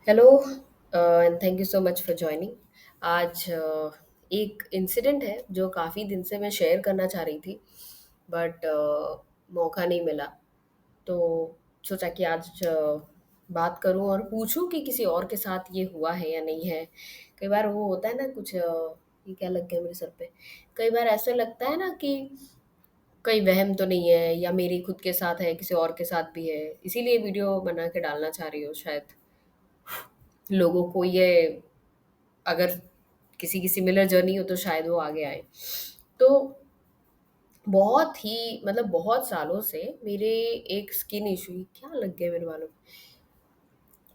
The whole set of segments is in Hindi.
Hello and thank you so much for joining. आज एक इंसिडेंट है जो काफ़ी दिन से मैं शेयर करना चाह रही थी, बट मौका नहीं मिला। तो सोचा कि आज बात करूं और पूछूं कि किसी और के साथ ये हुआ है या नहीं है। कई बार वो होता है ना कुछ ये क्या लग गया मेरे सर पे। कई बार ऐसा लगता है ना कि कहीं वहम तो नहीं है, या मेरी खुद के साथ है, किसी और के साथ भी है। इसीलिए वीडियो बना के डालना चाह रही हो शायद। लोगों को ये, अगर किसी की सिमिलर जर्नी हो तो शायद वो आगे आए। तो बहुत ही मतलब बहुत सालों से मेरे एक स्किन इशू, क्या लग गया मेरे बालों में?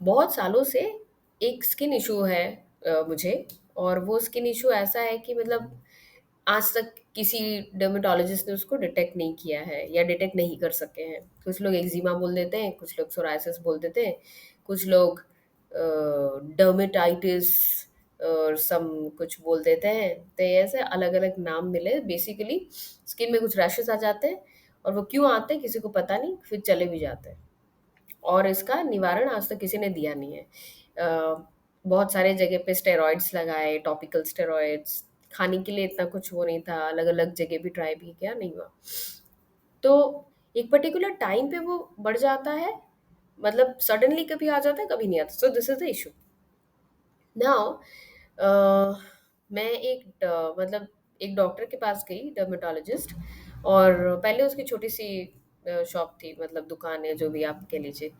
बहुत सालों से एक स्किन इशू है मुझे। और वो स्किन इशू ऐसा है कि मतलब आज तक किसी डर्मेटोलॉजिस्ट ने उसको डिटेक्ट नहीं किया है या डिटेक्ट नहीं कर सके हैं। कुछ लोग एक्जिमा बोल देते हैं, कुछ लोग सोरायसिस बोल देते हैं, कुछ लोग डर्मेटाइटिस और सम कुछ बोल देते हैं। तो ये ऐसे अलग अलग नाम मिले। बेसिकली स्किन में कुछ रैशेस आ जाते हैं, और वो क्यों आते हैं किसी को पता नहीं, फिर चले भी जाते हैं। और इसका निवारण आज तक किसी ने दिया नहीं है। बहुत सारे जगह पे स्टेरॉइड्स लगाए, टॉपिकल स्टेरॉइड्स। खाने के लिए इतना कुछ वो नहीं था, अलग अलग जगह भी ट्राई भी किया, नहीं हुआ। तो एक पर्टिकुलर टाइम पे वो बढ़ जाता है, मतलब सडनली कभी आ जाता है, कभी नहीं आता। So this is the issue now. मैं मतलब एक डॉक्टर के पास गई, डर्मेटोलॉजिस्ट। और पहले उसकी छोटी सी शॉप थी, मतलब दुकान है, जो भी आप कह लीजिए।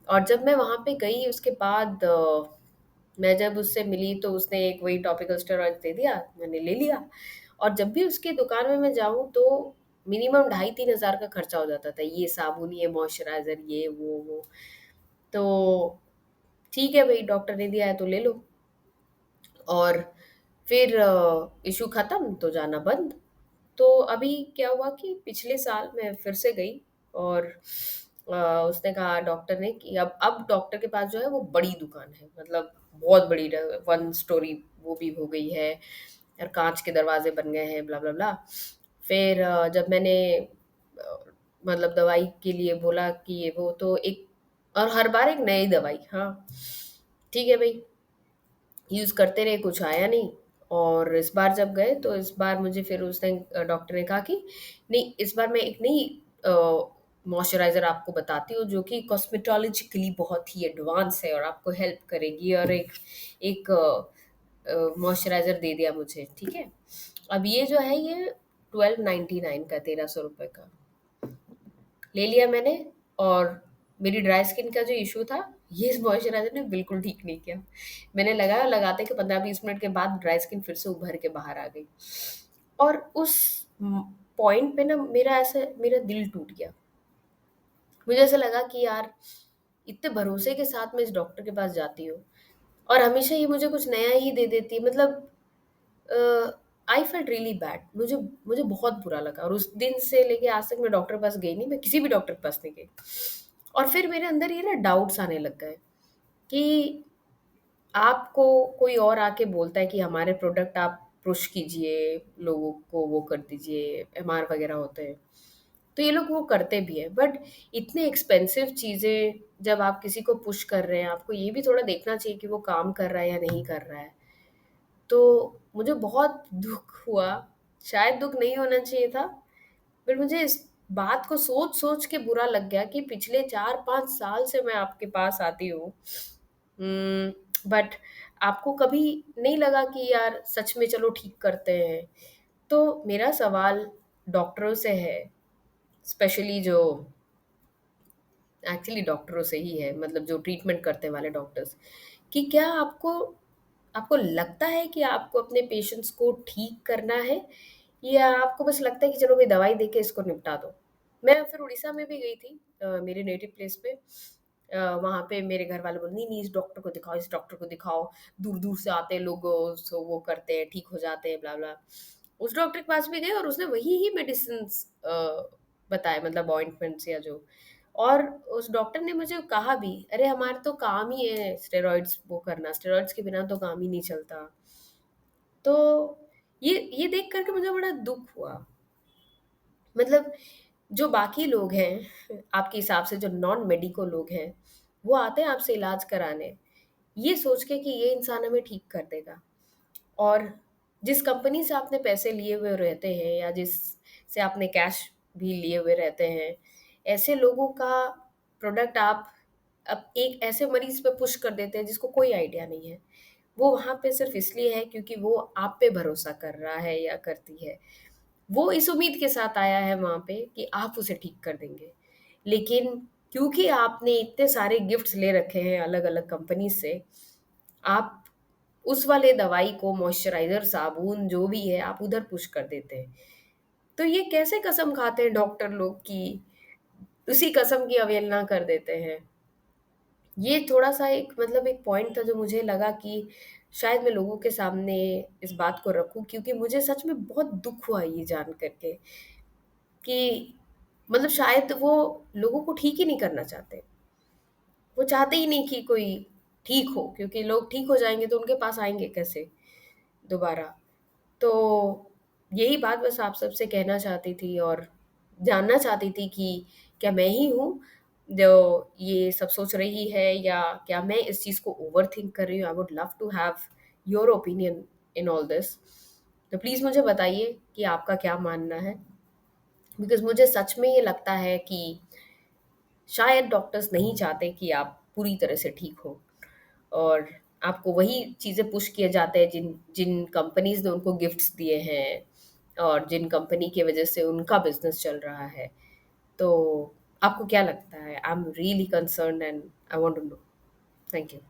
और जब मैं वहाँ पे गई उसके बाद मैं जब उससे मिली तो उसने एक वही टॉपिकल स्टेरॉइड दे दिया, मैंने ले लिया। और जब भी उसकी दुकान में मैं जाऊँ तो मिनिमम 2,500-3,000 का खर्चा हो जाता था। ये साबुन, ये मॉइस्चराइज़र, ये वो। तो ठीक है भई, डॉक्टर ने दिया है तो ले लो। और फिर इश्यू खत्म तो जाना बंद। तो अभी क्या हुआ कि पिछले साल मैं फिर से गई। और उसने कहा डॉक्टर ने कि अब डॉक्टर के पास जो है वो बड़ी दुकान है, मतलब बहुत बड़ी, 1 स्टोरी वो भी हो गई है, और कांच के दरवाजे बन गए हैं, ब्ला ब्ला ब्ला। फिर जब मैंने मतलब दवाई के लिए बोला कि ये वो, तो एक, और हर बार एक नई दवाई, हाँ ठीक है भाई, यूज़ करते रहे, कुछ आया नहीं। और इस बार जब गए तो इस बार मुझे फिर उसने डॉक्टर ने कहा कि नहीं, इस बार मैं एक नई मॉइस्चराइज़र आपको बताती हूँ जो कि कॉस्मेटोलॉजिकली बहुत ही एडवांस है और आपको हेल्प करेगी। और एक एक मॉइस्चराइज़र दे दिया मुझे, ठीक है। अब ये जो है ये 1299 का, 1,300 रुपये का ले लिया मैंने। और मेरी ड्राई स्किन का जो इशू था, ये इस मॉइस्चराइज़र ने बिल्कुल ठीक नहीं किया। मैंने लगाया, लगाते के 15-20 मिनट के बाद ड्राई स्किन फिर से उभर के बाहर आ गई। और उस पॉइंट पे ना मेरा दिल टूट गया। मुझे ऐसा लगा कि यार, इतने भरोसे के साथ मैं इस डॉक्टर के पास जाती हूँ, और हमेशा ये मुझे कुछ नया ही दे देती है। मतलब आई फेल्ट रियली बैड। मुझे मुझे बहुत बुरा लगा, और उस दिन से लेके आज तक मैं डॉक्टर के पास गई नहीं, मैं किसी भी डॉक्टर के पास नहीं गई। और फिर मेरे अंदर ये ना डाउट्स आने लग गए कि आपको कोई और आके बोलता है कि हमारे प्रोडक्ट आप पुश कीजिए, लोगों को वो कर दीजिए, एमआर वगैरह होते हैं। तो ये लोग वो करते भी हैं, बट इतने एक्सपेंसिव चीज़ें जब आप किसी को पुश कर रहे हैं, आपको ये भी थोड़ा देखना चाहिए कि वो काम कर रहा है या नहीं कर रहा है। तो मुझे बहुत दुःख हुआ। शायद दुःख नहीं होना चाहिए था, बट मुझे इस बात को सोच-सोच के बुरा लग गया कि पिछले 4-5 साल से मैं आपके पास आती हूँ। बट आपको कभी नहीं लगा कि यार सच में चलो ठीक करते हैं। तो मेरा सवाल डॉक्टरों से है, स्पेशली जो एक्चुअली डॉक्टरों से ही है, मतलब जो ट्रीटमेंट करने वाले डॉक्टर्स, कि क्या आपको आपको लगता है कि आपको अपने पेशेंट्स को ठीक करना है, या आपको बस लगता है कि चलो भाई दवाई दे के इसको निपटा दो? मैं फिर उड़ीसा में भी गई थी, मेरे नेटिव प्लेस पे। वहाँ पे मेरे घर वाले बोले, नहीं नहीं, इस डॉक्टर को दिखाओ, इस डॉक्टर को दिखाओ। दूर दूर से आते हैं लोग, सो वो करते हैं, ठीक हो जाते हैं, ब्ला ब्ला। उस डॉक्टर के पास भी गए और उसने वही ही मेडिसिन बताए, मतलब ऑइंटमेंट्स या जो। और उस डॉक्टर ने मुझे कहा भी, अरे हमारा तो काम ही है स्टेरॉइड्स वो करना, स्टेरॉइड्स के बिना तो काम ही नहीं चलता। तो ये देख कर के मुझे बड़ा दुःख हुआ। मतलब जो बाकी लोग हैं, आपके हिसाब से जो नॉन मेडिको लोग हैं, वो आते हैं आपसे इलाज कराने। ये सोच के कि ये इंसान हमें ठीक कर देगा। और जिस कंपनी से आपने पैसे लिए हुए रहते हैं या जिस से आपने कैश भी लिए हुए रहते हैं, ऐसे लोगों का प्रोडक्ट आप अब एक ऐसे मरीज पे पुश कर देते हैं जिसको कोई आइडिया नहीं है। वो वहाँ पे सिर्फ इसलिए है क्योंकि वो आप पे भरोसा कर रहा है या करती है। वो इस उम्मीद के साथ आया है वहाँ पे कि आप उसे ठीक कर देंगे। लेकिन क्योंकि आपने इतने सारे गिफ्ट्स ले रखे हैं अलग-अलग कंपनी से, आप उस वाले दवाई को मॉइस्चराइज़र, साबुन जो भी है आप उधर पुश कर देते हैं। तो ये कैसे कसम खाते हैं डॉक्टर लोग कि उसी कसम की अवहेलना कर देते हैं। ये थोड़ा-सा एक मतलब एक पॉइंट था जो मुझे लगा कि शायद मैं लोगों के सामने इस बात को रखूँ, क्योंकि मुझे सच में बहुत दुःख हुआ ये जान कर के कि मतलब शायद वो लोगों को ठीक ही नहीं करना चाहते। वो चाहते ही नहीं कि कोई ठीक हो, क्योंकि लोग ठीक हो जाएँगे तो उनके पास आएँगे कैसे दोबारा? तो यही बात बस आप सबसे कहना चाहती थी और जानना चाहती थी कि क्या मैं ही हूँ जो ये सब सोच रही है, या क्या मैं इस चीज़ को ओवरथिंक कर रही हूँ? I would love to have your opinion in all this. तो प्लीज़ मुझे बताइए कि आपका क्या मानना है? बिकॉज़ मुझे सच में ये लगता है कि शायद डॉक्टर्स नहीं चाहते कि आप पूरी तरह से ठीक हो, और आपको वही चीज़ें पुश किए जाते हैं जिन जिन कंपनीज़ ने उनको गिफ्ट्स दिए हैं और जिन कंपनी की वज़ह से उनका बिज़नेस चल रहा है। तो आपको क्या लगता है? I am really concerned and I want to know. Thank you.